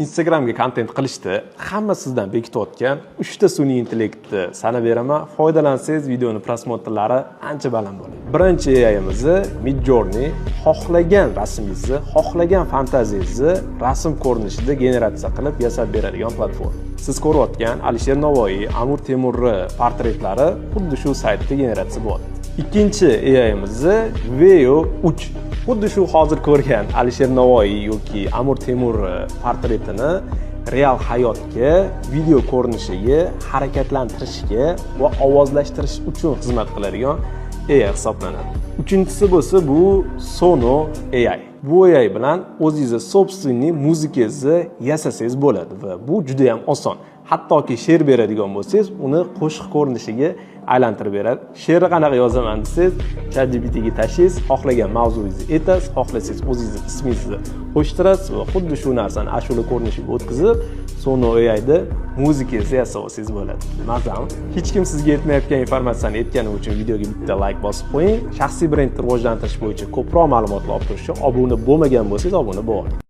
Instagramga kontent qilishda hamma sizdan bekitayotgan 3 ta sun'iy intellektni sanab beraman. Foydalansangiz videoni prosmotrlari ancha baland bo'ladi. Birinchi AI'miz Midjourney xohlagan rasmingizni, xohlagan fantaziyangizni rasm ko'rinishida generatsiya qilib yasab beradigan platforma. Siz ko'rayotgan Alisher Navoiy, Amir Temurni portretlari xuddi shu saytda generatsiya bo'ladi. Ikkinchi AI'miz Veo 3. Xuddi shu hozir ko'rgan Alisher Navoiy yoki Amir Temur portretini real hayotga, video ko'rinishiga, harakatlantirishga va ovozlashtirish uchun xizmat qiladigan AI hisoblanadi. Uchinchisi bo'lsa bu Sono AI. Bu AI bilan o'zingizni собственный musikangizni yasasangiz bo'ladi va bu juda ham oson. Hattoki she'r beradigan bo'lsangiz, uni qo'shiq ko'rinishiga aylantirib beradi. She'rni qanaqa yozaman desangiz, ChatGPTga tashlaysiz, xohlagan mavzungizni aytasiz, xohlasangiz o'zingizni ismingizni qo'shtirasiz va xuddi shu narsani ashula ko'rinishiga o'tkazib, Sono AI'da musikangizni yasab olsangiz bo'ladi. Mazam. Hech kim sizga yetmayotgan informatsiyani aytganim uchun videoga bitta like bosib qo'ying. Shaxsiy brendni rivojlantirish bo'yicha ko'proq ma'lumotlar olib turishga obuna bo'lmagan bo'lsangiz, obuna bo'ling.